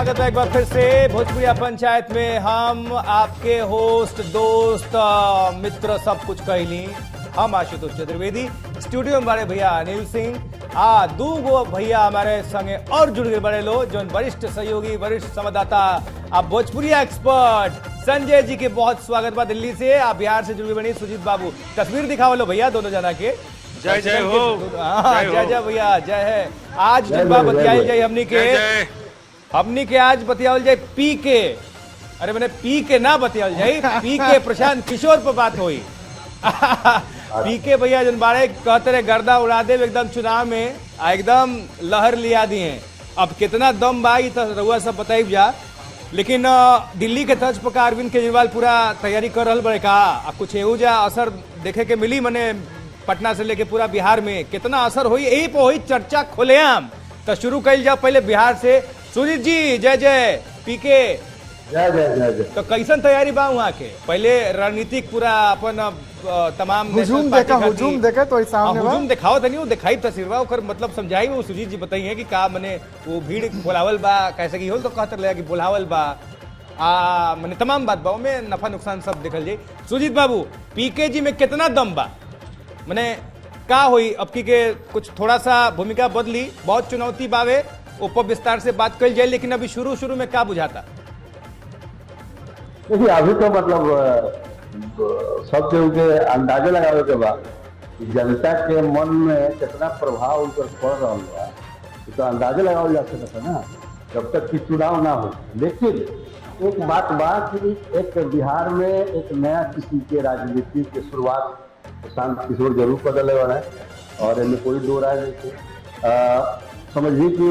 स्वागत है एक बार फिर से भोजपुरिया पंचायत में। हम आपके होस्ट, दोस्त, मित्र सब कुछ कहली। हम आशुतोष चतुर्वेदी, स्टूडियो में हमारे भैया अनिल सिंह, दू गो भैया हमारे संगे और जुड़ गए बड़े लोग जो वरिष्ठ सहयोगी, वरिष्ठ संवाददाता, आप भोजपुरिया एक्सपर्ट संजय जी के बहुत स्वागत बा दिल्ली से। आप बिहार से जुड़ गए बनी सुजीत बाबू। तस्वीर दिखाओ लो भैया दोनों जना के। जय जय हो। जय जय भैया, जय है। आज दिन बतियाल जाए हमनी के आज बतियाल जाए पी के, अरे मैंने पी के ना बतियाल जाए, पी के प्रशांत किशोर पर बात हुई। पी के भैया जन बारे कहते रहे गर्दा उड़ा दे एकदम चुनाव में, एकदम लहर लिया दिए। अब कितना दम बा तो रउआ सब बताइब जा। लेकिन दिल्ली के तर्ज पर अरविंद केजरीवाल पूरा तैयारी कर रहा बड़े का। अब कुछ एहू जा असर देखे के मिली, मने पटना से लेके पूरा बिहार में कितना असर हुई, यही पे हुई चर्चा खुलेआम। तो शुरू कल जाओ पहले बिहार से। सुजीत जी जय जय। पीके जय जय जय जय। तो कैसन तैयारी बा वहाँ के? पहले रणनीतिक पूरा अपन तमाम हुजूम देखा तो सामने हुजूम दिखाओ तनी दिखाई तस्वीर ओकर मतलब समझाई वो सुजीत जी बताइए कि का मने वो भीड़ बोलावल बा कैसे की होल तो कहते रहे कि बोलावल बा मने तमाम बात बा में नफा नुकसान सब देखल जाए। सुजीत बाबू पीके जी में कितना दम बा, मने का हुई अब की के कुछ थोड़ा सा भूमिका बदली, बहुत चुनौती बावे, ऊपर विस्तार से बात कल जाए। लेकिन अभी शुरू में क्या बुझाता? देखिए अभी तो मतलब सब केहू के अंदाजा लगावे के बाद जनता के मन में कितना प्रभाव उनकर पड़ रहा बा तो अंदाजा लगावल जा सकता है ना, जब तक कि चुनाव ना हो। लेकिन एक बात कि एक बिहार में एक नया किस्म के राजनीति की शुरुआत प्रशांत किशोर जरूर कर दिले वाला है और इनमें कोई दो राय नहीं है। समझिए कि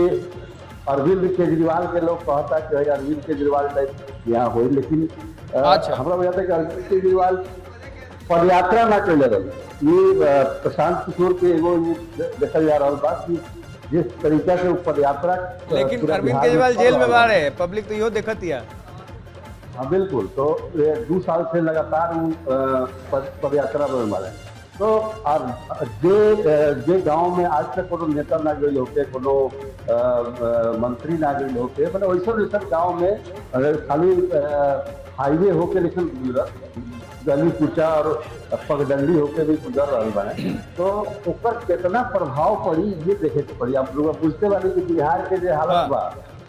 अरविंद केजरीवाल के लोग कहता कि अरविंद केजरीवाल टाइप यहाँ हो, लेकिन हमारा वजह था कि अरविंद केजरीवाल पदयात्रा ना चले रहे। ये प्रशांत किशोर के एगो देखा जा रहा बा कि जिस तरीका से पदयात्रा, लेकिन अरविंद केजरीवाल जेल में बाहर है, पब्लिक तो यो देखती है। हाँ बिल्कुल, तो 2 साल से लगातार पदयात्रा में मारे। तो जे गांव में आज तक कोनो नेता ना गई होके, कोनो मंत्री ना गई होके, मतलब वैसा गांव में खाली हाईवे होके लेकिन गली कुचा और पगडंडी होके भी गुजर रहा है। तो ऊपर कितना प्रभाव पड़ी ये देखे के पड़ी। आप लोग पूछते बानी कि बिहार के जो हालत बा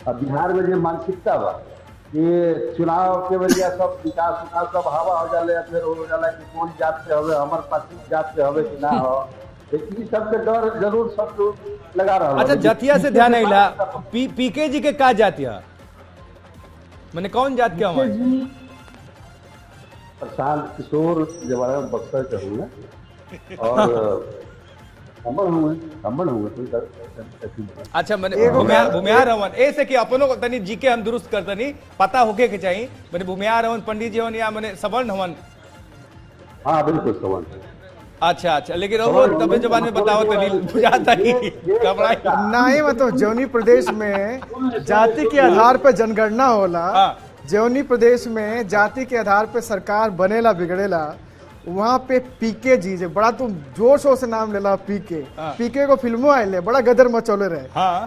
और बिहार में जो मानसिकता बा, ये चुनाव के वजह सब विकास सब हवा हो जाले, फिर हो जाला कि कौन जात से हवे, हमार पार्टी जात से हवे कि ना हो, लेकिन सबके डर जरूर सब लगा रहा। अच्छा जातिया से ध्यान आइला, पीके जी के का जातिया, मैंने कौन जात के हमारे? प्रशांत किशोर जवाना बक्सर के हुए और अच्छा मैंने भूमिहार हवन ऐसे कि अपनों को तनी जी के हम दुरुस्त करतनी पता होके के चाहिए। मैंने भूमिहार हवन पंडित जी हवन या मैंने सवर्ण हवन? हाँ बिल्कुल सवर्ण। अच्छा लेकिन वो तबे जबान में बताओ तनी बुझाता ही घबराई नहीं। मतलब जौनी प्रदेश में जाति के आधार पर जनगणना होला, जौनी प्रदेश में जाति के आधार पर सरकार बनेला बिगड़ेला, वहाँ पे पीके जी जे बड़ा तुम जोर शोर से नाम लेला पीके को फिल्मों आये बड़ा गदर मचौले रहे।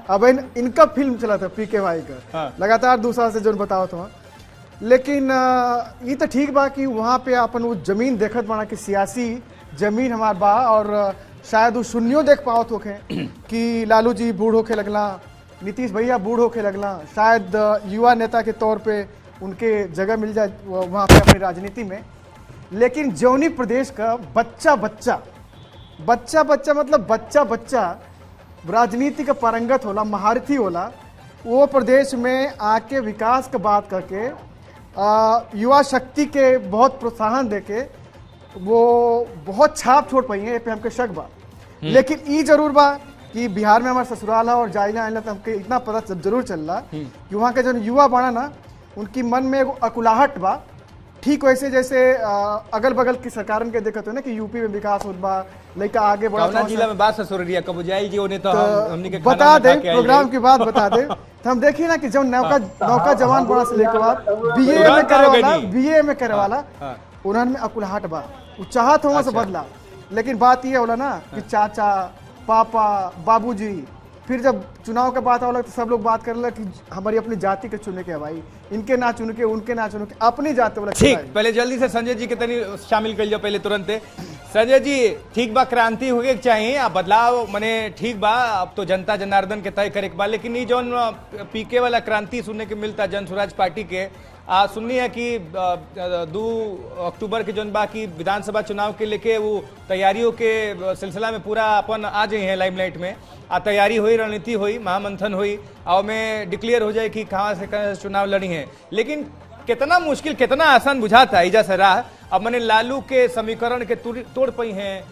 अब इनका फिल्म चला था पीके भाई का लगातार 2 साल से जो बताओ तो। लेकिन ये तो ठीक बा कि वहाँ पे अपन वो जमीन देखत बना कि सियासी जमीन हमार बा, और शायद वो शून्यो देख पाओ होके कि लालू जी बूढ़ होके लगला, नीतीश भैया बूढ़ होके लगला, शायद युवा नेता के तौर पे उनके जगह मिल जाए वहाँ पे अपनी राजनीति में। लेकिन जौनी प्रदेश का बच्चा मतलब बच्चा राजनीति का पारंगत होला, महारथी होला, वो प्रदेश में आके विकास का बात करके युवा शक्ति के बहुत प्रोत्साहन देके वो बहुत छाप छोड़ पाई है पे हमके शक बा। लेकिन ये जरूर बा कि बिहार में हमारा ससुराल है और जाइला आइला तो हमके इतना पता जरूर चल रहा कि वहाँ के जो युवा बना ना उनकी मन में एगो अकुलाहट बा। ठीक वैसे जैसे अगल बगल की सरकारन के देखते हो ना कि यूपी में विकास होत बा, लड़का आगे बढ़ा। जिला में बात ससुरिया कब जाई जी ओने तो हमनी के बता दे, प्रोग्राम की बात बता दे। तो हम देखिए ना कि जब नौका जवान बड़ा से लेके बाद बीए में करे वाला उन्होंने अकुलाहट बा, चाहत हो से बदला। लेकिन बात ये होला ना कि चाचा पापा बाबूजी फिर जब चुनाव का बात आने लगा तो सब लोग बात करने लगे कि हमारी अपनी जाति के चुने के भाई, इनके ना चुन के उनके ना चुन के अपनी जाति वाला। ठीक, पहले जल्दी से संजय जी के तनी शामिल कर लो पहले तुरंत। संजय जी, ठीक बा, क्रांति होगे के चाहिए, अब बदलाव मने ठीक बा, अब तो जनता जनार्दन के तय करे के बा, लेकिन ये जौन पीके वाला क्रांति सुनने के मिलता जन स्वराज पार्टी के, सुननी है कि 2 अक्टूबर के जौन बा की विधानसभा चुनाव के लेके वो तैयारियों के सिलसिला में पूरा अपन आ जाए हैं लाइमलाइट में, तैयारी हुई, रणनीति हुई, महामंथन हुई, और में डिक्लेयर हो जाए कि कहाँ से चुनाव लड़ी हैं। लेकिन कितना मुश्किल कितना आसान बुझाता है इजा से राह, अब मैंने लालू के समीकरण के तोड़ पाई हैं,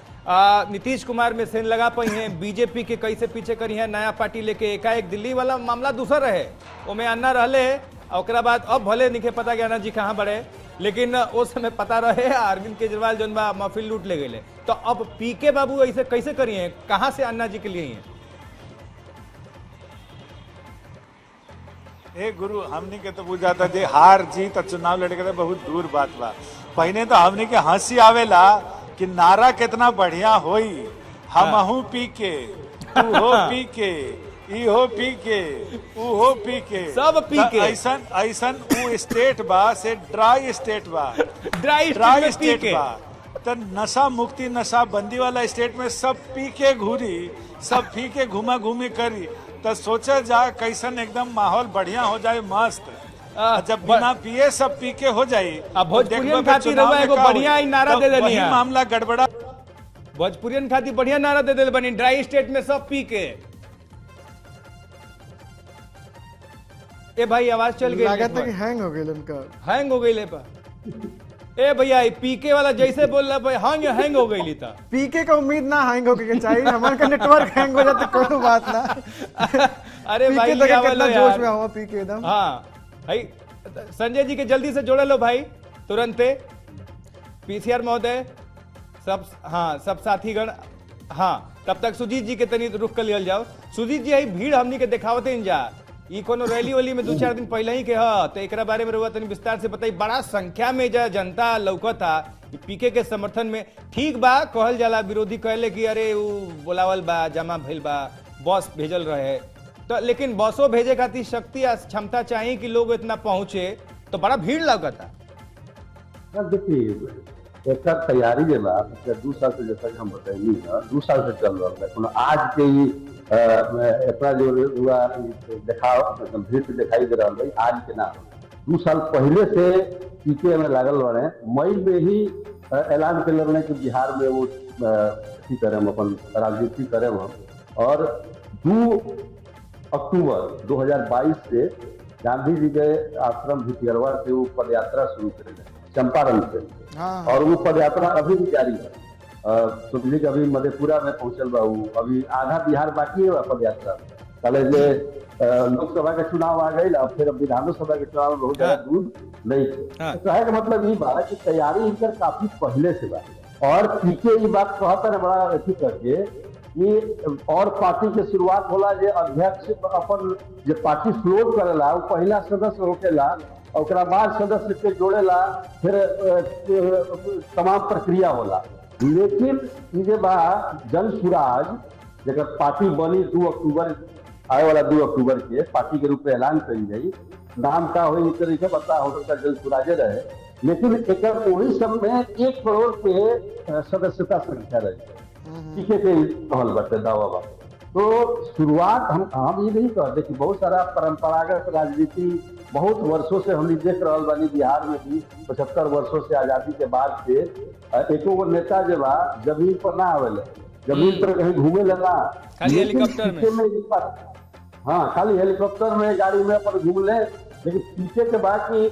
नीतीश कुमार में सेन लगा पाई हैं, बीजेपी के कैसे पीछे करी है, नया पार्टी लेके एकाएक दिल्ली वाला मामला दूसरा रहे, वो में अन्ना रहले, और बाद अब भले निके पता गया ना जी कहाँ बढ़े, लेकिन उस समय पता रहे अरविंद केजरीवाल जौन बा महफिल लूट ले गए। तो अब पीके बाबू ऐसे कैसे करी हैं, कहाँ से अन्ना जी के लिए हैं? ए गुरु, हमनी के तो बुझाता जे हार जीत और चुनाव लड़े के तो बहुत दूर बात बा। पहले तो हमनी के हंसी आवेला कि नारा कितना बढ़िया होई, हमहू पी के, तू हो पी के, ई हो पी के, ऊ हो पी के, सब पी के। ऐसन ऐसन ऊ स्टेट बा से ड्राई स्टेट बा, ड्राई स्टेट बा, तो नशा मुक्ति नशा बंदी वाला स्टेट में सब पी के घूरी, सब पी के घुमा घूमी करी, तो सोचा जा कैसन एकदम माहौल बढ़िया हो जाए, मस्त। जब बिना पिए सब पी के हो जाए, अब भोजपुरियन खातिर रहुआ एगो बढ़िया ही नारा दे देनी है, मामला गड़बड़ा। भोजपुरियन खातिर बढ़िया नारा दे दे बनी, ड्राई स्टेट में सब पी के। ए भाई आवाज चल गई, लागत है कि हैंग हो गई उनका, हैंग हो गई ले पा। ए भैया पीके वाला जैसे बोल रहा भाई हैंग हो गई था, पीके का उम्मीद ना हैंग होके के चाहिए, हमारे का नेटवर्क हैंग हो जाता कोई बात ना। अरे भाई कितना जोश में हुआ पीके एकदम। हाँ भाई, संजय जी के जल्दी से जोड़ लो भाई तुरंत, पीसीआर महोदय, सब हाँ सब साथीगण, हाँ तब तक सुजीत जी के तनी रुक कर लियल जाओ। सुजीत जी भीड़ हमनी के देखावते जा, ई कोनो रैली वैली में 2-4 दिन पहले ही के ह, तो एक बारे में रहुआ तनी विस्तार से बताई। बड़ा संख्या में जनता लौकता पीके के समर्थन में, ठीक बा कहल जाला, विरोधी कहले कि अरे वो बोलावल बा, जमा भइल बा, बस भेजल रहे, तो लेकिन बसों भेजे खातिर शक्ति और क्षमता चाहिए कि लोग इतना पहुंचे, तो बड़ा भीड़ लौकता। देखिए एक तैयारी जे बा पिछले 2 साल से, जैसा कि हम बताइए 2 साल से चल रहा है। आज के इतना जो हुआ दिखाओ भीड़ दिखाई दे रहा है, आज के ना 2 साल पहले से पीके में लागल रहे। मई में ही ऐलान कर रहे कि बिहार में वो करें अपन राजनीति करें हम, और 2 अक्टूबर 2022 से गांधी जी के आश्रम भितियरवा से वो पदयात्रा शुरू करें चंपारण से, और वो पदयात्रा अभी भी जारी है। समझिए कि अभी मधेपुरा में पहुंचल बा, अभी आधा बिहार बाकी है पदयात्रा। कल लोकसभा के चुनाव आ गई, अब फिर विधानसभा के चुनाव बहुत ज्यादा दूर नहीं है। कहे का मतलब ये बात कि तैयारी इनकर काफी पहले से बा, और पीके ये बात कहता है बड़ा अथी करके कि और पार्टी के शुरुआत होला, जे अध्यक्ष अपन जो पार्टी फ्लोट करेला वो पहला सदस्य होकेला, और बाद सदस्य के जोड़ेला, फिर तमाम प्रक्रिया होला। लेकिन ये बा जन स्वराज जगह पार्टी बनी 2 अक्टूबर, आए वाला 2 अक्टूबर के पार्टी के रूप में ऐलान करी गई, नाम का हो इस तरीके पता हो सकता जन स्वराजे रहे, लेकिन एक वही सब में 1 करोड़ के सदस्यता संख्या रही पीके के कहल बाटे दावा बा। तो शुरुआत हम ये नहीं कहते कि बहुत सारा परंपरागत राजनीति बहुत वर्षों से हम देख रहा बानी, बिहार में भी 75 वर्षों से आजादी के बाद से एको नेता जो बा जमीन पर ना आवेले, जमीन पर कहीं घूमे लगा, खाली हेलीकॉप्टर में, हाँ खाली हेलीकॉप्टर में गाड़ी में पर घूम ले, लेकिन पीछे के बाद की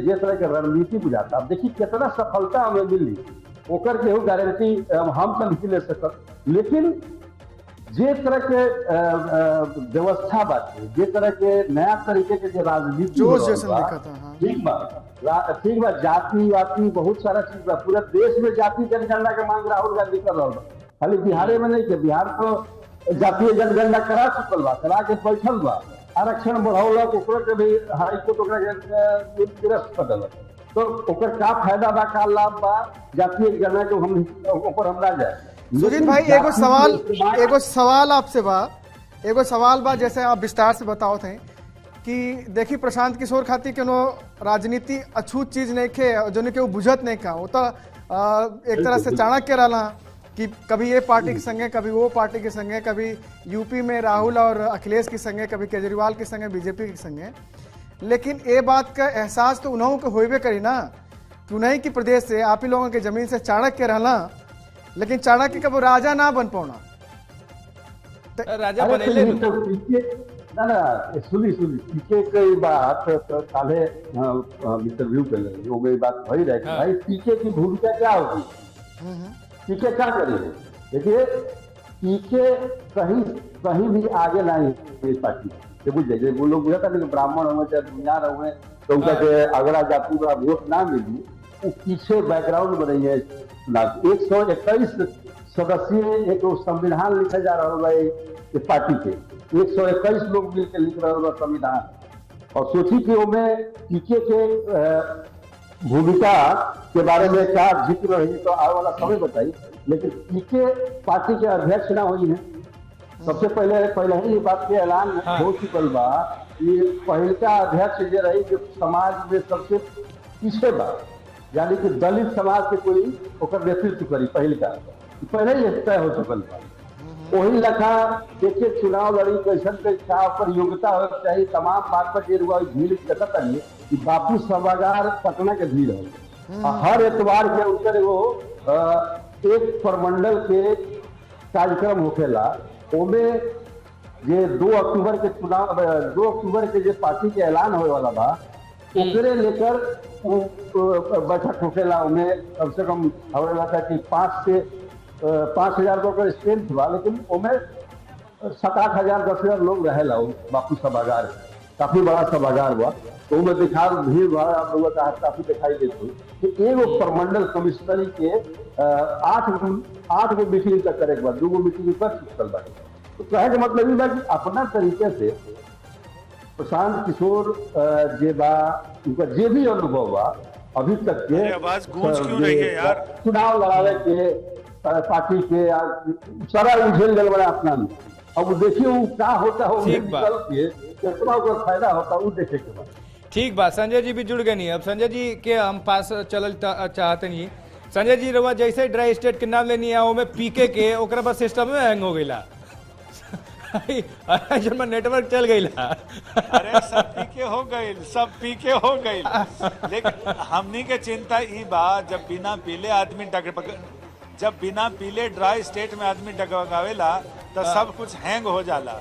जे तरह के रणनीति बुझाता। अब देखिए कितना सफलता हमें मिली, ओकर के गारंटी हम तो नहीं ले सकत, लेकिन जे तरह के व्यवस्था बात, जे तरह के नया तरीके के राजनीति ठीक बा, जाति वाति बहुत सारा चीज बा, पूरा देश में जाति जनगणना के मांग राहुल गांधी कर रहा बा, खाली बिहार में नहीं के, बिहार तो जातीय जनगणना करा चुकल बा, करा के बैठल बा, आरक्षण बढ़ौलक, ओकरा के भी हाईकोर्ट ओकरा के निरस्त कर देलक। तो ओकर का फायदा बा, का लाभ बा जातीय जनगणना के हम ऊपर हम ना जाए। सुजीत भाई एगो सवाल आपसे बा एगो सवाल बा जैसे आप विस्तार से बताओ थे कि देखी प्रशांत किशोर खातिर कोनो राजनीति अछूत चीज नहीं खे जो के वो बुझत नहीं का वो तो एक तरह से चाणक्य रहा कि कभी ये पार्टी के संगे कभी वो पार्टी के संगे, कभी यूपी में राहुल और अखिलेश के संगे, कभी केजरीवाल के संगे, बीजेपी के संगे। लेकिन ये बात का एहसास तो उन्होंने को होबे करी ना कि उन्हीं की प्रदेश से आप ही लोगों के जमीन से चाणक्य रहना, लेकिन चाणक्य कब राजा ना बन पाना राजा अरे बनेले तो तो पीछे ना ना सुनी पीछे कई बात तो काले इंटरव्यू कर ले वो गई बात वही रहे भाई पीछे की भूमिका क्या होगी, पीछे क्या करेंगे। देखिए पीछे कहीं कहीं भी आगे नहीं इस पार्टी से बुझ जाइए। वो लोग बुझा था कि ब्राह्मण हुए चाहे दुनिया हुए तो उनका अगला जाति का वोट ना मिली, वो पीछे बैकग्राउंड बनी है। 121 सदस्यीय एक संविधान लिखा जा रहा है इस पार्टी के, 121 लोग मिलकर लिख रहे हैं संविधान। और सोची कि उनमें पीछे के भूमिका के बारे में क्या जिक्र रही तो आने वाला समय बताई। लेकिन पीछे पार्टी के अध्यक्ष ना हुई है। सबसे पहले ही बात के ऐलान हो चुकल बा कि पहलका अध्यक्ष जो रही जो समाज में सबसे पीछे बा, यानी कि दलित समाज के कोई ओकर नेतृत्व करी पहले ही तय हो चुकल बा। वही लखा देखिए चुनाव लड़ी कैसन क्या पर योग्यता हो चाहिए तमाम बात पर जे रुआ भीड़ कहता नहीं कि बापू सभागार पटना के भीड़ है। हर एतवार के उनकर वो एक प्रमंडल के कार्यक्रम होखेला, ओमे ये 2 अक्टूबर के चुनाव 2 अक्टूबर के जो पार्टी के ऐलान होने वाला बा ओकरे लेकर बैठक होखेला। उन्हें कम से कम हमारे लगा कि 5 से 5,000 का स्ट्रेंथ हुआ, लेकिन उनमें 7-8 हजार 10,000 लोग रहेला बापू सभागार, काफी बड़ा सभागार हुआ। तो उनमें दिखा भीड़ भाड़ आप लोगों का काफी दिखाई देती कि एगो प्रमंडल कमिश्नरी के 8 गो मीटिंग तक करे के बाद 2 गो मीटिंग कर चुकल बा। तो कहे का मतलब ये बा कि अपना तरीके से प्रशांत किशोर जे बा उनका जे भी अनुभव बा अभी तक के आवाज गूंज क्यों रही है यार, चुनाव लड़ावे के पार्टी के सारा उझेल गल बड़ा अपना में। अब देखिए वो क्या होता है कितना फायदा होता है वो देखे के बाद। ठीक बात। संजय जी भी जुड़ गए नहीं, अब संजय जी के हम पास चलल चाहते नहीं। संजय जी रवा जैसे ड्राई स्टेट के नाम लेनी है पीके के ओकरा बस सिस्टम में हैंग हो गईला नेटवर्क चल गईला। अरे सब पीके हो गई लेकिन हमनी के चिंता ई बा जब बिना पीले आदमी जब बिना पीले ड्राई स्टेट में आदमी डगमगावेला तो सब कुछ हैंग हो जाला।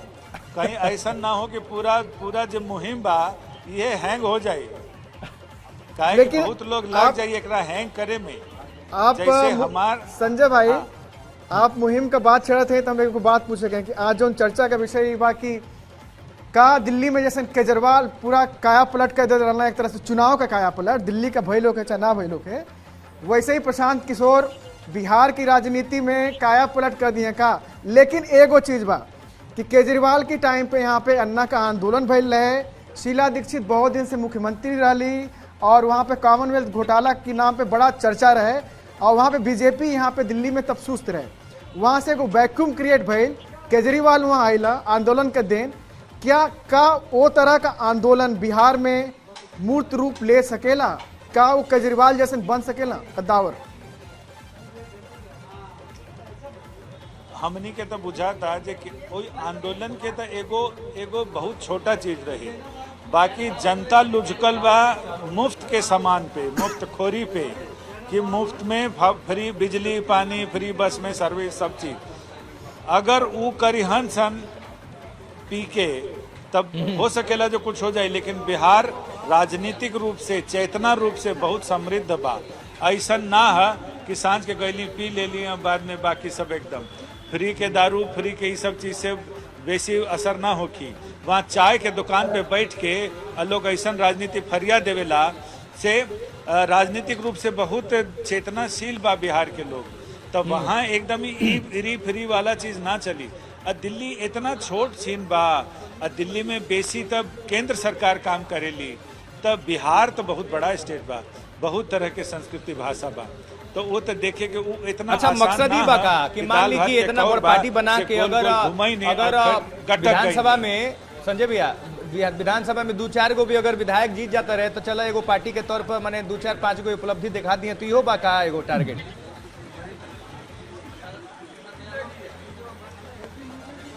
कहीं ऐसा ना हो कि पूरा जो मुहिम बा ये हैंग हो जाए, लेकिन बहुत लोग लग जाइए एकरा हैंग करे में। आप जैसे हमार संजय भाई आप मुहिम का बात छेड़े थे तो हम एक बात पूछे गए कि आज जो चर्चा का विषय ये बा कि का दिल्ली में जैसे केजरीवाल पूरा काया पलट कर दे रहा, एक तरह से चुनाव का काया पलट दिल्ली का भय लोग है चाहे ना भय लोग है, वैसे ही प्रशांत किशोर बिहार की राजनीति में काया पलट कर दिए का। लेकिन एगो चीज बा कि केजरीवाल की टाइम पे यहाँ पे अन्ना का आंदोलन भइल रहे, शीला दीक्षित बहुत दिन से मुख्यमंत्री रही और वहाँ पे कॉमनवेल्थ घोटाला के नाम पे बड़ा चर्चा रहे और वहाँ पे बीजेपी यहाँ पे दिल्ली में तब सुस्त रहे। वहाँ से एगो वैक्यूम क्रिएट भइल, केजरीवाल वहाँ आइला आंदोलन के दिन। क्या का वो तरह का आंदोलन बिहार में मूर्त रूप ले सकेला? का वो केजरीवाल जैसे बन सकेला कद्दावर? हमनी के तो बुझाता जे कोई आंदोलन के तो एगो बहुत छोटा चीज रही, बाकी जनता लुझकल बा मुफ्त के सामान पे, मुफ्त खोरी पे कि मुफ्त में फ्री बिजली पानी, फ्री बस में सर्विस, सब चीज। अगर वो करिहन सन पी के तब हो सकेला जो कुछ हो जाए। लेकिन बिहार राजनीतिक रूप से चेतना रूप से बहुत समृद्ध बा। ऐसा ना है कि सांझ के गैली पी ले लिया बाद में बाकी सब एकदम फ्री के दारू फ्री के ये सब चीज से वैसी असर ना होगी। वहाँ चाय के दुकान पे बैठ के लोग ऐसा राजनीति फरिया देवेला से राजनीतिक रूप से बहुत चेतनाशील बा बिहार के लोग। तब वहाँ एकदम ही फ्री वाला चीज ना चली। दिल्ली इतना छोट छीन बा, दिल्ली में बेसी तब केंद्र सरकार काम करेली। तब बिहार तो बहुत बड़ा स्टेट बा, बहुत तरह के संस्कृति भाषा बा। तो वो तो देखे कि वो इतना अच्छा आसान मकसद ही ना बका है कि कि मान दाल ली भात कि के इतना कौर बड़ बा पार्टी बना से के गोल अगर गोल घुमाई नहीं अगर और गटक विधानसभा गई। में संजय भैया विधानसभा में 2-4 गो भी अगर विधायक जीत जाता रहे तो चला एगो पार्टी के तौर पर मैंने 2-4-5 गो उपलब्धि दिखा दी है, तो इहो बा का एगो टारगेट।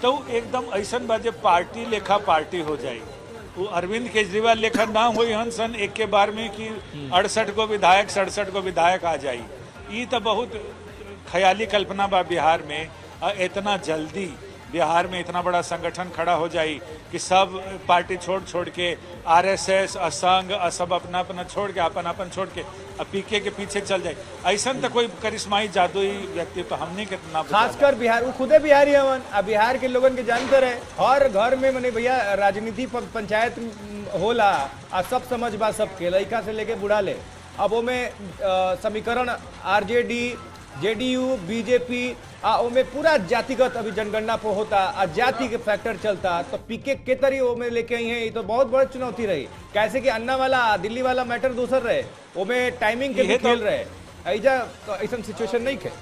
तो एकदम ऐसा बाजे पार्टी लेखा पार्टी हो जाए। वो अरविंद केजरीवाल लेखा ना हुई हन सन एक के बार में कि 68 को विधायक 67 को विधायक आ जाई। ये तो बहुत ख्याली कल्पना बा बिहार में। इतना जल्दी बिहार में इतना बड़ा संगठन खड़ा हो जाए कि सब पार्टी छोड़ के आरएसएस असंग सब अपना अपना छोड़ के अपन छोड़ के पीके के पीछे चल जाए। ऐसा तो कोई करिश्माई जादुई व्यक्ति तो हमने कितना खासकर बिहार, वो खुदे बिहारी हवन। अब बिहार के लोगन के जानते रहे हर घर में मैंने भैया राजनीति पंचायत होला आ सब समझ बा सबके लड़का से लेके बुढ़ा ले। अब वो में समीकरण आरजेडी जेडीयू बीजेपी ओमे पूरा जातिगत अभी जनगणना पे होता आ जाति के फैक्टर चलता, तो पीके के तरी ओमे लेके आई है। ये तो बहुत बड़ी चुनौती रही, कैसे कि अन्ना वाला दिल्ली वाला मैटर दूसर रहे, ओमे टाइमिंग के भी खेल रहे। ऐजा तो ऐसा सिचुएशन नहीं खे।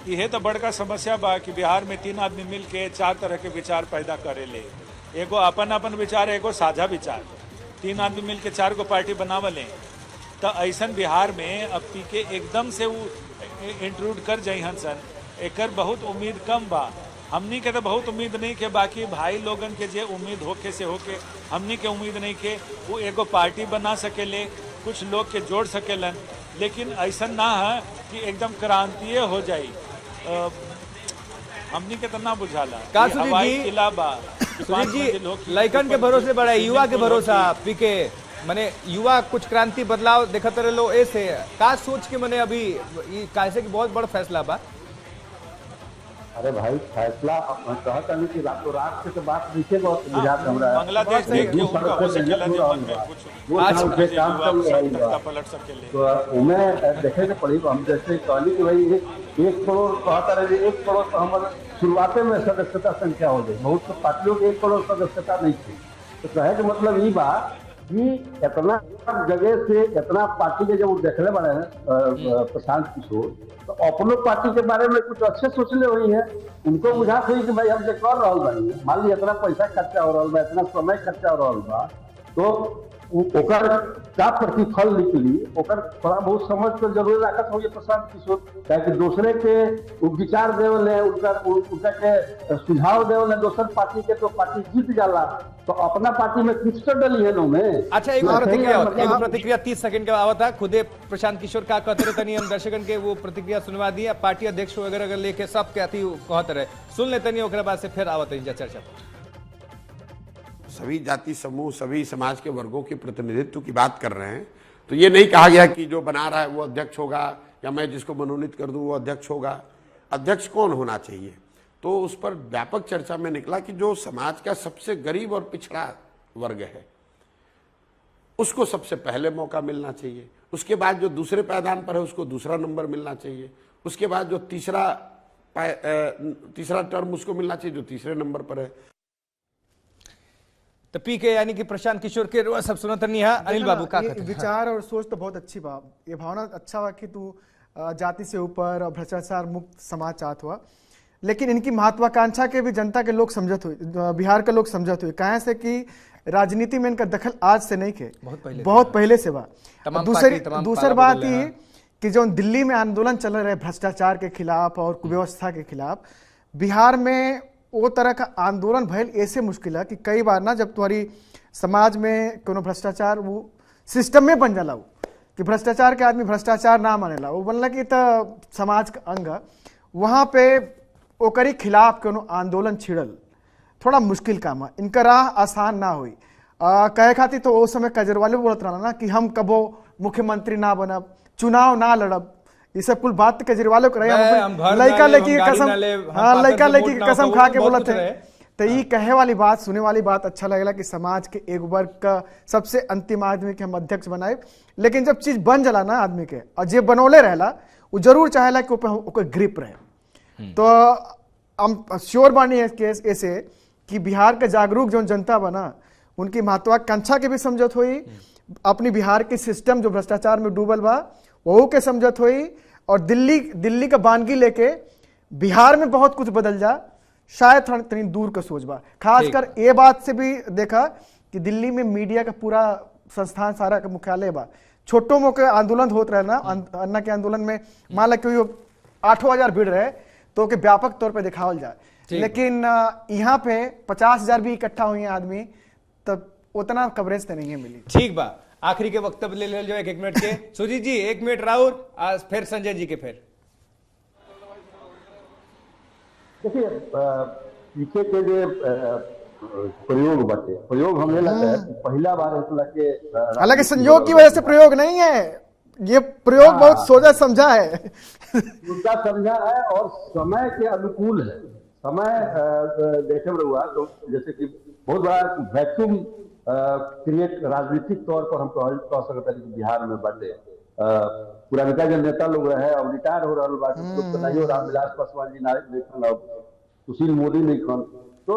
यह तो बड़का समस्या बा कि बिहार में 3 आदमी मिल के 4 तरह के विचार पैदा करे ले। एगो अपन विचार, एगो साझा विचार। 3 आदमी मिल के 4 गो पार्टी बनावले। तो ऐसा बिहार में अब पीके एकदम से वो इंट्रूड कर जाई हंसन, एकर बहुत उम्मीद कम बा। हमनी के तो बहुत उम्मीद नहीं के, बाकी भाई लोगन के जे उम्मीद होके से होके हमनी के उम्मीद नहीं के वो एगो पार्टी बना सकेले, कुछ लोग के जोड़ सकेलन। लेकिन ऐसा ना है कि एकदम क्रांतीय हो जाई। हमनी के तो ना बुझाला हवाई किला बा। सुजीत जी लइकन के भरोसे बड़ा युवा के भरोसा पीके मने युवा कुछ क्रांति बदलाव देखते रहे लो। ऐसे का सोच के मने अभी कैसे कि बहुत बड़ा फैसला बा। अरे भाई फैसला कहता नहीं कि रातों रात से तो बात नीचे बहुत बुझात हमरा बांग्लादेश देख के उनका हो सकेला जे मन में कुछ आज के काम चल रही तख्ता है पलट सकेले। तो उन्हें देखे के पड़ी। हम जैसे कहली कि भाई 1 करोड़ कहता रहे 1 करोड़ तो हमारे शुरुआते में सदस्यता संख्या हो गई। बहुत तो पार्टियों की 1 करोड़ सदस्यता नहीं थी। तो कहे के मतलब ये बात कि इतना जगह से इतना पार्टी के जब देखने वाले हैं प्रशांत किशोर, तो अपनों पार्टी के बारे में कुछ अच्छे सोचले हुई है। उनको बुझात हुई कि भाई हम जो कर रहा बानी, मान ली इतना पैसा खर्चा हो रहा बा, इतना समय खर्चा हो रहा बा, तो ओकर का प्रतिफल निकली ओकर थोड़ा बहुत समझ तो जरूर रखत होगी प्रशांत किशोर। ताकि दूसरे के विचार देवले उनका के सुझाव देवले दूसर पार्टी के, तो पार्टी जीत जाला। तो अपना पार्टी में कुछ तो डली है उन्हें। अच्छा एक प्रतिक्रिया 30 सेकंड के आवा था खुदे प्रशांत किशोर का कहते रहे तनी हम दर्शकन के वो प्रतिक्रिया सुनवा दिया। पार्टी अध्यक्ष वगैरह लेके सब कहती कहते रहे सुन लेते नहीं, ओकरा बाद से फिर आवत चर्चा। सभी जाति समूह सभी समाज के वर्गों के प्रतिनिधित्व की बात कर रहे हैं, तो ये नहीं कहा गया कि जो बना रहा है वो अध्यक्ष होगा या मैं जिसको मनोनीत कर दूं वो अध्यक्ष होगा। अध्यक्ष कौन होना चाहिए, तो उस पर व्यापक चर्चा में निकला कि जो समाज का सबसे गरीब और पिछड़ा वर्ग है उसको सबसे पहले मौका मिलना चाहिए। उसके बाद जो दूसरे पायदान पर है उसको दूसरा नंबर मिलना चाहिए। उसके बाद जो तीसरा टर्म उसको मिलना चाहिए जो तीसरे नंबर पर है। तो पीके यानी कि प्रशांत किशोर के सब सुनत नहीं है। अनिल बाबू का विचार और सोच तो बहुत अच्छी बा, ये भावना अच्छा बा कि तू जाति से ऊपर और भ्रष्टाचार मुक्त समाज चाहत हुआ। लेकिन इनकी महत्वाकांक्षा के भी जनता के लोग समझत हुए, बिहार के लोग समझत हुए। कहे से कि राजनीति में इनका दखल आज से नहीं के, बहुत पहले से बा। दूसरी बात ये कि जो दिल्ली में आंदोलन चल रहे भ्रष्टाचार के खिलाफ और कुव्यवस्था के खिलाफ, बिहार में वो तरह का आंदोलन भयल ऐसे मुश्किल है कि कई बार ना जब तुम्हारी समाज में कोनो भ्रष्टाचार वो सिस्टम में बन जाला कि भ्रष्टाचार के आदमी भ्रष्टाचार ना मानेला, वो बनला कि तो समाज का अंग वहाँ पे ओकरी खिलाफ कोनो आंदोलन छिड़ल थोड़ा मुश्किल काम है। इनका राह आसान ना हुई। कहे खातिर तो उस समय केजरीवाल बोलत रहा ना कि हम कबो मुख्यमंत्री ना बनब, चुनाव ना लड़ब, ये सब कुल बात केजरीवाल को रहे। लड़का लड़की की कसम, हाँ लड़का लड़की की कसम खा के बोलते हैं। तो ये कहे वाली बात सुने वाली बात अच्छा लगेगा कि समाज के एक वर्ग का सबसे अंतिम आदमी के हम अध्यक्ष बनाए। लेकिन जब चीज बन जला ना आदमी के और जे बनौले रहेला वो जरूर चाहेला कि ऊपर ग्रिप रहे। तो हम श्योर बानी ऐसे कि बिहार के जागरूक जो जनता बना उनकी महत्वाकांक्षा के भी समझत हुई, अपनी बिहार के सिस्टम जो भ्रष्टाचार में डूबल बा वहू के समझत हुई, और दिल्ली का बानगी लेके बिहार में बहुत कुछ बदल जा, शायद थोड़ी तनी दूर का सोच बा। खासकर ये बात से भी देखा कि दिल्ली में मीडिया का पूरा संस्थान सारा का मुख्यालय बा, छोटो मोटे आंदोलन होत रहे ना, अन्ना के आंदोलन में मान ला कि 8,000 भीड़ रहे तो के व्यापक तौर पे दिखावल जाए, लेकिन यहाँ पे 50,000 भी इकट्ठा हुए आदमी, तब उतना कवरेज तो नहीं है मिली। ठीक बा, आखिरी के वक्तव्य ले जो 1 मिनट के। सुजीत जी 1 मिनट राहुल, आज फिर संजय जी के फिर। देखिए पीछे के जो प्रयोग बाटे, प्रयोग हमें लगता है पहला बार होता के, हालांकि संयोग की वजह से प्रयोग नहीं है, ये प्रयोग बहुत सोचा समझा है। सोचा समझा है और समय के अनुकूल है। समय देखे में हुआ तो जैसे कि बहुत बड़ा वैक्यूम क्रिएट राजनीतिक तौर पर हम कह सकते हैं कि बिहार में बाटे। पुरानिका जो नेता लोग रहे अब रिटायर हो रहा बाटे, रामविलास पासवान जी नहीं, सुशील मोदी नहीं खन, तो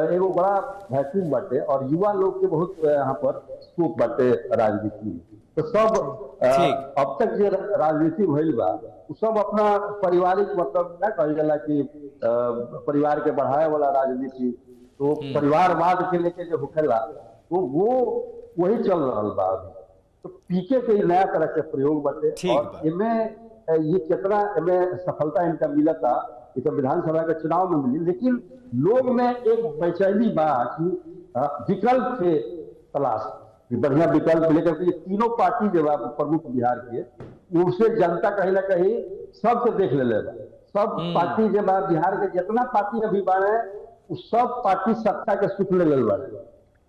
एगो बड़ा वैक्यूम बाटे और युवा लोग के बहुत यहाँ पर स्कोप बाटे राजनीति में। तो सब अब तक जो राजनीति भइल बा सब अपना पारिवारिक मतलब ना कहल जाला कि परिवार के बढ़ाए वाला राजनीति, तो परिवारवाद के लेके जो होखेला तो वो वही चल रहा बा। तो पीके के नया तरह के प्रयोग बाटे और इनमें ये कितना इनमें सफलता इनका मिला था, ये तो विधानसभा के चुनाव में मिली, लेकिन लोग में एक बेचैनी बा कि विकल्प के तलाश, बढ़िया विकल्प लेकर के तीनों पार्टी जो है प्रमुख बिहार के, उससे जनता कहीं ना कहीं सबसे देख ले सब पार्टी जो है बिहार के जितना पार्टी अभी बारे उस सब पार्टी सत्ता के सुख ले बारे।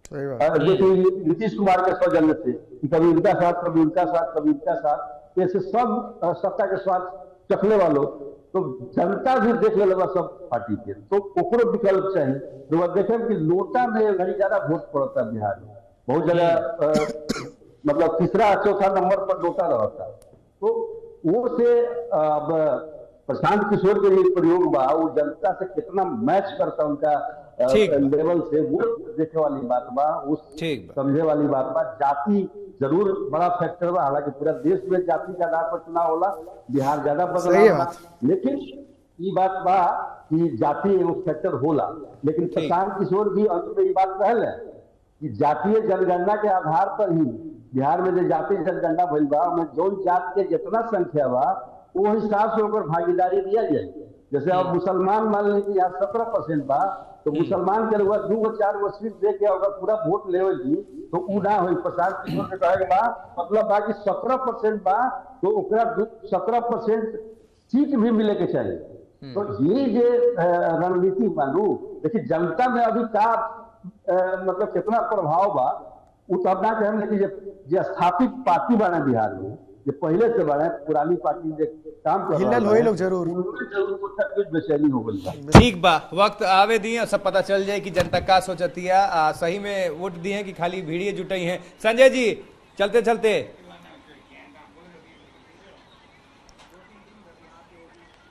जैसे नीतीश कुमार के सौजन्य से कभी इनका साथ कभी उनका साथ कभी इनका साथ, ऐसे सब सत्ता के स्वाद चखने वालों, तो जनता भी देख ले सब पार्टी के, तो ओकरो विकल्प चाहिए। तो देखें कि नोटा में घड़ी ज्यादा वोट पड़ता है बिहार में, बहुत जगह मतलब तीसरा चौथा नंबर पर नोटा रहता, तो वो से अब प्रशांत किशोर के लिए प्रयोग बा, वो जनता से कितना मैच करता उनका लेवल से, वो देखे वाली बात बा, उस समझे वाली बात बा। जाति जरूर बड़ा फैक्टर बा, हालांकि पूरा देश में जाति के आधार पर चुनाव होला, बिहार ज्यादा बदला, लेकिन ये बात बा कि जाति एगो फैक्टर होला, लेकिन प्रशांत किशोर भी अंत में ये बात कहल है कि जातीय जनगणना के आधार पर ही बिहार में जो जातीय जनगणना भइल बा, जो जात के जितना संख्या बा वो हिसाब से ओकर भागीदारी दिया जाए। जैसे अब मुसलमान मान लीजिए यहाँ 17% बा, तो मुसलमान के लोग 2-4 गो सीट दे के अगर पूरा वोट ले तो उ ना हो। प्रशांत किशोर के कहे बा मतलब बा कि 17% बा तो ओकरा 17% सीट भी मिले के चाहिए। तो ये जो रणनीति मानू, देखिए जनता में अभी का मतलब कितना प्रभाव बा, वो तब ना कहें, लेकिन जो स्थापित पार्टी बना बिहार में, जो पहले से बना पुरानी पार्टी जो काम कर रहा है, लोग जरूर कुछ बेचैनी हो गई। ठीक बा, वक्त आवे दिए सब पता चल जाए कि जनता का सोचती है, सही में वोट दिए कि खाली भीड़िए जुटाई है। संजय जी चलते चलते,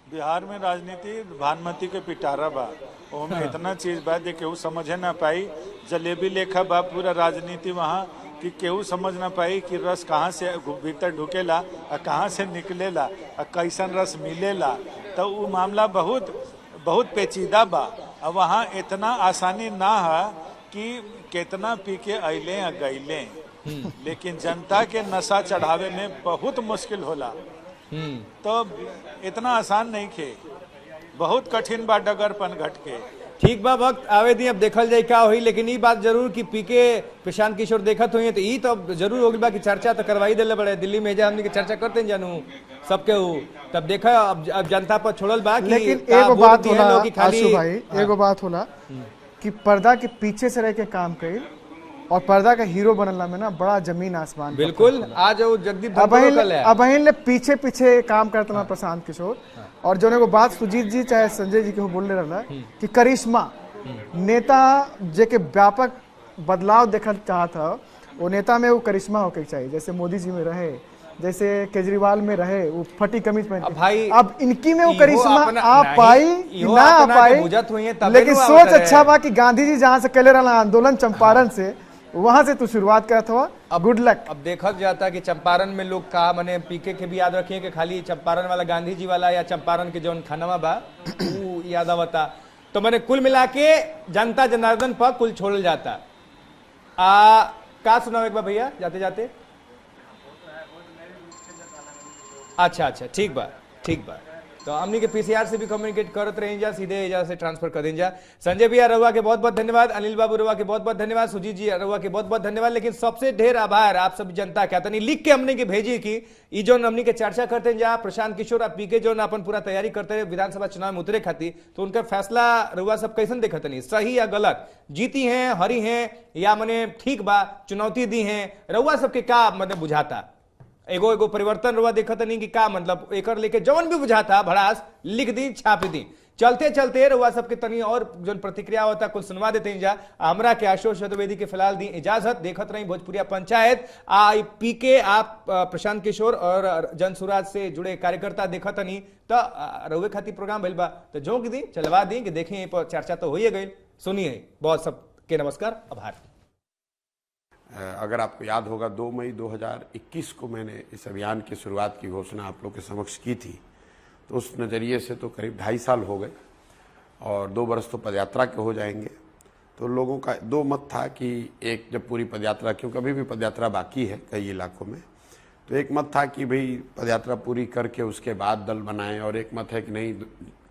बिहार में राजनीति भानुमती के पिटारा बा, ओमे इतना चीज बा जे केहू समझे ना पाई, जलेबी लेखा बा पूरा राजनीति वहाँ कि केहू समझ ना पाई कि रस कहाँ से भीतर ढुकेला और कहाँ से निकलेला और कैसन रस मिलेला। तो वो मामला बहुत बहुत पेचीदा बा। और वहाँ इतना आसानी ना है कि कितना पी के अइले या गइले, लेकिन जनता के नशा चढ़ावे में बहुत मुश्किल होला। तो इतना आसान नहीं खे, बहुत कठिन बा डगरपन घट के। ठीक बा, वक्त आवे दी अब देखल जाए क्या हुई, लेकिन ये बात जरूर कि पीके प्रशांत किशोर देखत हुई तो ये तो अब जरूर होगी बा कि चर्चा तो करवाई दिले बड़े दिल्ली में जा हमने की चर्चा करते हैं जानू सबके हो, तब देखा अब जनता पर छोड़ल बा कि लेकिन एगो बात होला आशु भाई, एगो बात होला कि पर्दा के पीछे से रह के काम कइल और पर्दा का हीरो बनला में ना बड़ा जमीन आसमान। बिल्कुल, आज वो जगदीप अबहिन पीछे पीछे काम करता ना प्रशांत किशोर। और जो ने बात सुजीत जी चाहे संजय जी के वो बोल रहा कि करिश्मा नेता जे के व्यापक बदलाव देखना चाहता, वो नेता में वो करिश्मा होके चाहिए, जैसे मोदी जी में रहे, जैसे केजरीवाल में रहे, वो फटी कमीज पहन भाई, अब इनकी में वो करिश्मा आ पाई ना आ पाई, लेकिन सोच अच्छा बा कि गांधी जी जहाँ से कैले रहा आंदोलन चंपारण से, वहां से तू शुरुआत कर थोड़ा। Good luck. अब देखा जाता कि चंपारण में लोग का मैंने पीके के भी याद रखिए कि खाली चंपारण वाला गांधी जी वाला या चंपारण के जौन खानवा बा वो याद आवता। तो मैंने कुल मिला के जनता जनार्दन पर कुल छोड़ल जाता। का सुनाओ एक बार भैया जाते जाते। अच्छा अच्छा ठीक बा ठीक बा। तो हमनी के पीसीआर से भी कम्युनिकेट करते रहें जा, सीधे एजा से ट्रांसफर कर दें जा। संजय भैया रहुआ के बहुत बहुत धन्यवाद, अनिल बाबू रहुआ के बहुत बहुत धन्यवाद, सुजीत जी रहुआ के बहुत बहुत धन्यवाद। लेकिन सबसे ढेर आभार आप सब जनता का तनी लिख के हमने के भेजी कि ई जो हमनी के चर्चा करते हैं जा प्रशांत किशोर और पीके जो अपन पूरा तैयारी करते हैं विधानसभा चुनाव में उतरे खातिर, तो उनका फैसला रहुआ सब कैसन देखते नहीं, सही या गलत, जीती हैं हरी हैं या मने ठीक बा चुनौती दी हैं, रहुआ सबके का मतलब बुझाता। एगो एगो परिवर्तन रुआ देखत नहीं कि का मतलब एकर लेके जवन भी बुझाता भड़ास लिख दी छाप दी। चलते चलते रुआ सबके तनी और जो प्रतिक्रिया होता कुल सुनवा देते हैं जा। हमरा के आशुतोष चतुर्वेदी के फिलहाल दी इजाजत। देखत रही भोजपुरिया पंचायत आई पीके आप प्रशांत किशोर और जनसुराज से जुड़े कार्यकर्ता देखत नहीं तो रउए खातिर प्रोग्राम भइल बा तो झोंक दी चलवा दी कि देखें पर चर्चा तो हो ही गई। सुनिए बहुत सबके नमस्कार आभार। अगर आपको याद होगा 2 मई 2021 को मैंने इस अभियान की शुरुआत की घोषणा आप लोग के समक्ष की थी, तो उस नज़रिए से तो करीब 2.5 साल हो गए और 2 वर्ष तो पदयात्रा के हो जाएंगे। तो लोगों का 2 मत था कि एक जब पूरी पदयात्रा, क्योंकि अभी भी पदयात्रा बाकी है कई इलाकों में, तो एक मत था कि भाई पदयात्रा पूरी करके उसके बाद दल बनाएं, और एक मत है कि नहीं,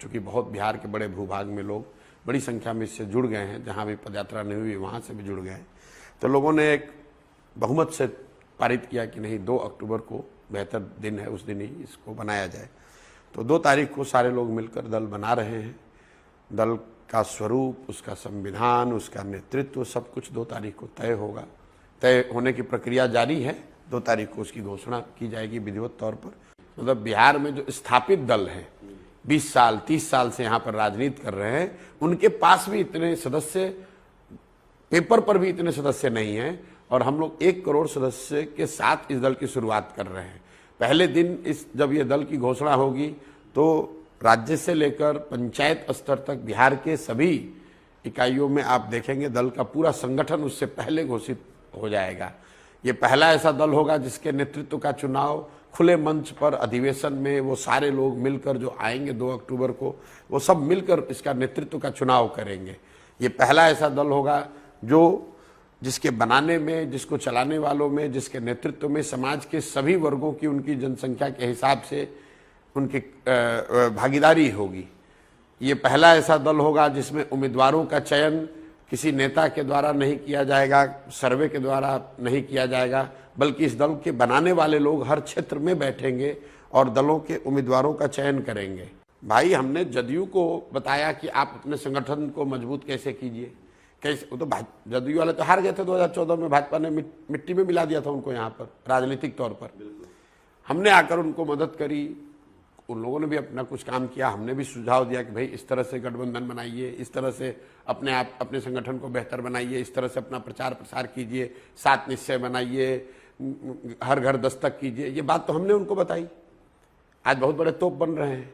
चूँकि बहुत बिहार के बड़े भूभाग में लोग बड़ी संख्या में इससे जुड़ गए हैं, जहाँ भी पदयात्रा नहीं हुई वहाँ से भी जुड़ गए हैं, तो लोगों ने एक बहुमत से पारित किया कि नहीं 2 अक्टूबर को बेहतर दिन है, उस दिन ही इसको बनाया जाए। तो 2 तारीख को सारे लोग मिलकर दल बना रहे हैं। दल का स्वरूप, उसका संविधान, उसका नेतृत्व सब कुछ 2 तारीख को तय होगा। तय होने की प्रक्रिया जारी है, 2 तारीख को उसकी घोषणा की जाएगी विधिवत तौर पर। मतलब बिहार में जो स्थापित दल हैं 20 साल 30 साल से यहाँ पर राजनीति कर रहे हैं, उनके पास भी इतने सदस्य, पेपर पर भी इतने सदस्य नहीं हैं, और हम लोग 1 करोड़ सदस्य के साथ इस दल की शुरुआत कर रहे हैं। पहले दिन जब ये दल की घोषणा होगी तो राज्य से लेकर पंचायत स्तर तक बिहार के सभी इकाइयों में आप देखेंगे दल का पूरा संगठन उससे पहले घोषित हो जाएगा। ये पहला ऐसा दल होगा जिसके नेतृत्व का चुनाव खुले मंच पर अधिवेशन में वो सारे लोग मिलकर जो आएंगे 2 अक्टूबर को, वो सब मिलकर इसका नेतृत्व का चुनाव करेंगे। ये पहला ऐसा दल होगा जो जिसके बनाने में, जिसको चलाने वालों में, जिसके नेतृत्व में समाज के सभी वर्गों की उनकी जनसंख्या के हिसाब से उनकी भागीदारी होगी। ये पहला ऐसा दल होगा जिसमें उम्मीदवारों का चयन किसी नेता के द्वारा नहीं किया जाएगा, सर्वे के द्वारा नहीं किया जाएगा, बल्कि इस दल के बनाने वाले लोग हर क्षेत्र में बैठेंगे और दलों के उम्मीदवारों का चयन करेंगे। भाई हमने जदयू को बताया कि आप अपने संगठन को मजबूत कैसे कीजिए, कैसे, वो तो जदयू वाले तो हार गए थे 2014 में, भाजपा ने मिट्टी में मिला दिया था उनको यहाँ पर राजनीतिक तौर पर। हमने आकर उनको मदद करी, उन लोगों ने भी अपना कुछ काम किया, हमने भी सुझाव दिया कि भाई इस तरह से गठबंधन बनाइए, इस तरह से अपने संगठन को बेहतर बनाइए, इस तरह से अपना प्रचार प्रसार कीजिए, 7 निश्चय बनाइए, हर घर दस्तक कीजिए। ये बात तो हमने उनको बताई। आज बहुत बड़े तोप बन रहे हैं।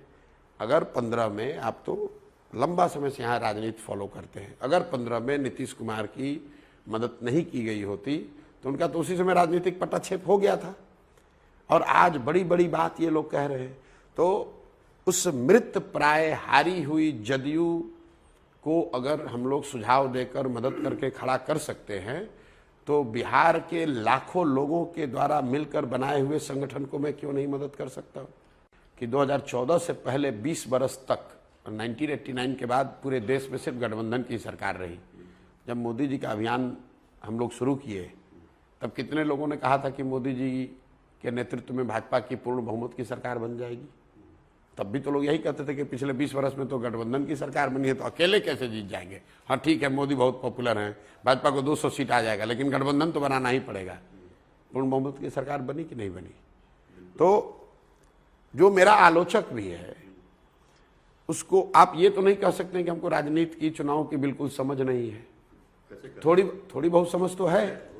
अगर 15 में, आप तो लंबा समय से यहाँ राजनीति फॉलो करते हैं, अगर 15 में नीतीश कुमार की मदद नहीं की गई होती तो उनका तो उसी समय राजनीतिक पटाक्षेप हो गया था। और आज बड़ी बड़ी बात ये लोग कह रहे हैं। तो उस मृत प्राय हारी हुई जदयू को अगर हम लोग सुझाव देकर मदद करके खड़ा कर सकते हैं, तो बिहार के लाखों लोगों के द्वारा मिलकर बनाए हुए संगठन को मैं क्यों नहीं मदद कर सकता कि 2014 से पहले 20 बरस तक, 1989 के बाद पूरे देश में सिर्फ गठबंधन की सरकार रही। जब मोदी जी का अभियान हम लोग शुरू किए तब कितने लोगों ने कहा था कि मोदी जी के नेतृत्व में भाजपा की पूर्ण बहुमत की सरकार बन जाएगी। तब भी तो लोग यही कहते थे कि पिछले 20 वर्ष में तो गठबंधन की सरकार बनी है, तो अकेले कैसे जीत जाएंगे। हाँ ठीक है, मोदी बहुत पॉपुलर हैं, भाजपा को 200 सीट आ जाएगा, लेकिन गठबंधन तो बनाना ही पड़ेगा। पूर्ण बहुमत की सरकार बनी कि नहीं बनी। तो जो मेरा आलोचक भी है उसको आप ये तो नहीं कह सकते कि हमको राजनीति की, चुनाव की बिल्कुल समझ नहीं है। थोड़ी बहुत समझ तो है,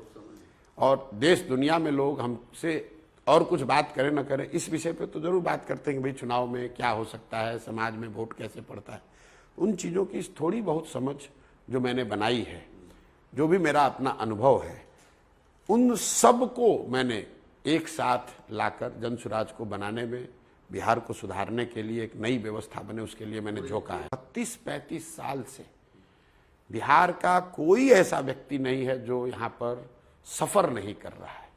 और देश दुनिया में लोग हमसे और कुछ बात करें ना करें, इस विषय पे तो जरूर बात करते हैं कि भाई चुनाव में क्या हो सकता है, समाज में वोट कैसे पड़ता है। उन चीज़ों की थोड़ी बहुत समझ जो मैंने बनाई है जो भी मेरा अपना अनुभव है, उन सब को मैंने एक साथ लाकर जनसुराज को बनाने में, बिहार को सुधारने के लिए, एक नई व्यवस्था बने उसके लिए मैंने झोंका है। 32-35 साल से बिहार का कोई ऐसा व्यक्ति नहीं है जो यहाँ पर सफर नहीं कर रहा है।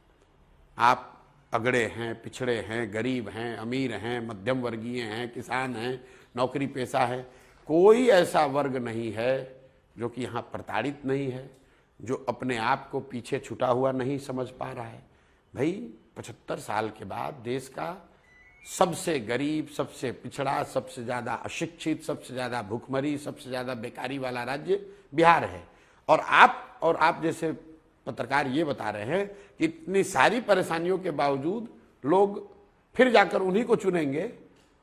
आप अगड़े हैं, पिछड़े हैं, गरीब हैं, अमीर हैं, मध्यम वर्गीय हैं, किसान हैं, नौकरी पेशा है, कोई ऐसा वर्ग नहीं है जो कि यहाँ प्रताड़ित नहीं है, जो अपने आप को पीछे छुटा हुआ नहीं समझ पा रहा है। भाई 75 साल के बाद देश का सबसे गरीब, सबसे पिछड़ा, सबसे ज्यादा अशिक्षित, सबसे ज्यादा भूखमरी, सबसे ज्यादा बेकारी वाला राज्य बिहार है। और आप जैसे पत्रकार ये बता रहे हैं कि इतनी सारी परेशानियों के बावजूद लोग फिर जाकर उन्हीं को चुनेंगे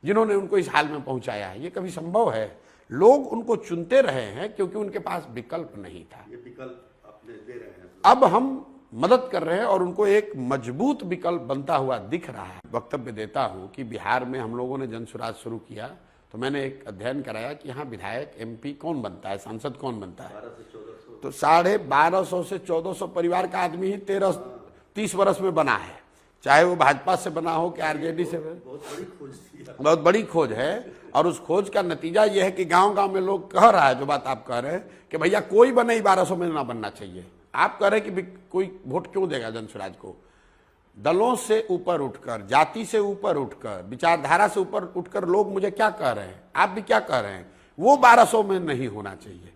जिन्होंने उनको इस हाल में पहुंचाया है। ये कभी संभव है? लोग उनको चुनते रहे हैं क्योंकि उनके पास विकल्प नहीं था। ये विकल्प अपने दे रहे हैं। अब हम मदद कर रहे हैं और उनको एक मजबूत विकल्प बनता हुआ दिख रहा है। वक्तव्य देता हूं कि बिहार में हम लोगों ने जनसुराज शुरू किया तो मैंने एक अध्ययन कराया कि यहाँ विधायक, एमपी कौन बनता है, सांसद कौन बनता है। 1200 से 1400 तो 1250 से 1400 परिवार का आदमी ही 30 वर्ष में बना है, चाहे वो भाजपा से बना हो कि आरजेडी से। बहुत बड़ी खोज है। और उस खोज का नतीजा यह है कि गांव-गांव में लोग कह रहा है, जो बात आप कह रहे हैं कि भैया कोई बने ही 1200 में ना बनना चाहिए। आप कह रहे हैं कि कोई वोट क्यों देगा जनसुराज को? दलों से ऊपर उठकर, जाति से ऊपर उठकर, विचारधारा से ऊपर उठकर लोग मुझे क्या कह रहे हैं, आप भी क्या कह रहे हैं, वो 1200 में नहीं होना चाहिए।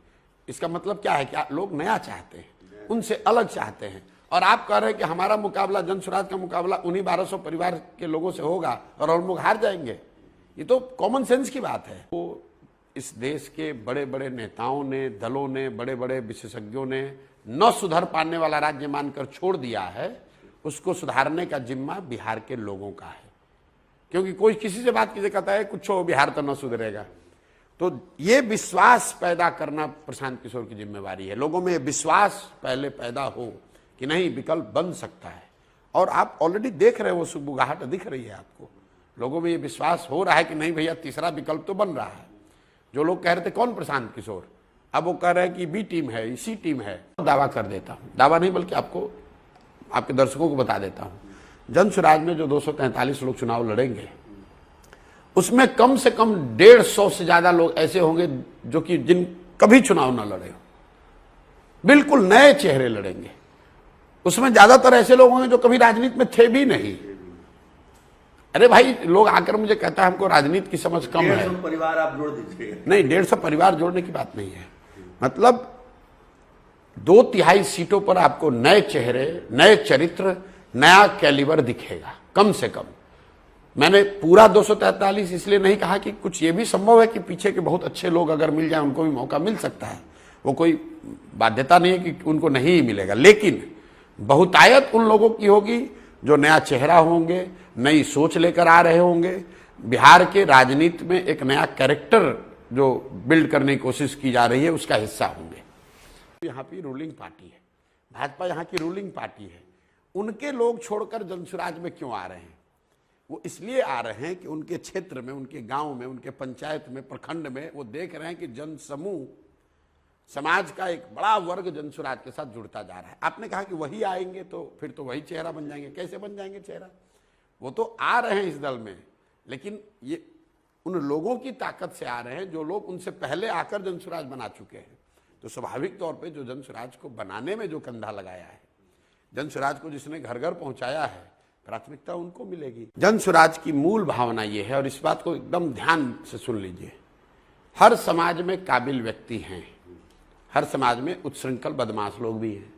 इसका मतलब क्या है कि लोग नया चाहते हैं, उनसे अलग चाहते हैं। और आप कह रहे हैं कि हमारा मुकाबला, जनसुराज का मुकाबला उन्हीं 1200 परिवार के लोगों से होगा और हम लोग हार जाएंगे। ये तो कॉमन सेंस की बात है। तो इस देश के बड़े बड़े नेताओं ने, दलों ने, बड़े बड़े विशेषज्ञों ने न सुधर पाने वाला राज्य मानकर छोड़ दिया है, उसको सुधारने का जिम्मा बिहार के लोगों का है। क्योंकि कोई किसी से बात कीजिए, कहता है कुछ हो, बिहार तो न सुधरेगा। तो ये विश्वास पैदा करना प्रशांत किशोर की जिम्मेवारी है। लोगों में विश्वास पहले पैदा हो कि नहीं, विकल्प बन सकता है। और आप ऑलरेडी देख रहे हो, वो सुगबुगाहट दिख रही है आपको। लोगों में ये विश्वास हो रहा है कि नहीं भैया, तीसरा विकल्प तो बन रहा है। जो लोग कह रहे थे कौन प्रशांत किशोर, अब वो कह रहे हैं कि बी टीम है, इसी टीम है। दावा कर देता हूं, दावा नहीं बल्कि आपको, आपके दर्शकों को बता देता हूं, जनसुराज में जो 243 लोग चुनाव लड़ेंगे, उसमें कम से कम 150 से ज्यादा लोग ऐसे होंगे जो कि जिन कभी चुनाव न लड़े हो, बिल्कुल नए चेहरे लड़ेंगे। उसमें ज्यादातर ऐसे लोग होंगे जो कभी राजनीति में थे भी नहीं। अरे भाई, लोग आकर मुझे कहता है हमको राजनीति की समझ कम है। 150 परिवार आप जोड़ दीजिए। नहीं, 150 परिवार जोड़ने की बात नहीं है। मतलब 2/3 सीटों पर आपको नए चेहरे, नए चरित्र, नया कैलिबर दिखेगा कम से कम। मैंने पूरा 243 इसलिए नहीं कहा कि कुछ ये भी संभव है कि पीछे के बहुत अच्छे लोग अगर मिल जाए, उनको भी मौका मिल सकता है। वो कोई बाध्यता नहीं है कि उनको नहीं मिलेगा, लेकिन बहुतायत उन लोगों की होगी जो नया चेहरा होंगे, नई सोच लेकर आ रहे होंगे, बिहार के राजनीति में एक नया कैरेक्टर जो बिल्ड करने की कोशिश की जा रही है उसका हिस्सा होंगे। यहाँ की रूलिंग पार्टी है, भाजपा यहाँ की रूलिंग पार्टी है। उनके लोग छोड़कर जनसुराज में क्यों आ रहे हैं? वो इसलिए आ रहे हैं कि उनके क्षेत्र में, उनके गांव में, उनके पंचायत में, प्रखंड में वो देख रहे हैं कि जन समूह, समाज का एक बड़ा वर्ग जनसुराज के साथ जुड़ता जा रहा है। आपने कहा कि वही आएंगे तो फिर तो वही चेहरा बन जाएंगे। कैसे बन जाएंगे चेहरा? वो तो आ रहे हैं इस दल में, लेकिन ये उन लोगों की ताकत से आ रहे हैं जो लोग उनसे पहले आकर जनसुराज बना चुके हैं। तो स्वाभाविक तौर पे जो जनसुराज को बनाने में जो कंधा लगाया है, जनसुराज को जिसने घर घर पहुंचाया है, प्राथमिकता उनको मिलेगी। जनसुराज की मूल भावना ये है, और इस बात को एकदम ध्यान से सुन लीजिए, हर समाज में काबिल व्यक्ति हैं, हर समाज में उत्सृंखल बदमाश लोग भी हैं,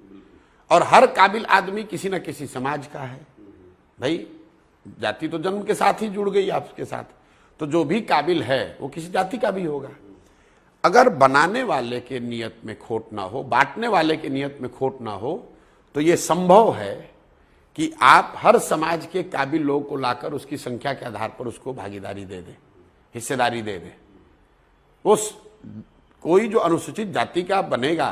और हर काबिल आदमी किसी न किसी समाज का है। भाई जाति तो जन्म के साथ ही जुड़ गई आपके साथ, तो जो भी काबिल है वो किसी जाति का भी होगा। अगर बनाने वाले के नियत में खोट ना हो, बांटने वाले के नियत में खोट ना हो, तो ये संभव है कि आप हर समाज के काबिल लोगों को लाकर उसकी संख्या के आधार पर उसको भागीदारी दे दें, हिस्सेदारी दे दें। उस कोई जो अनुसूचित जाति का बनेगा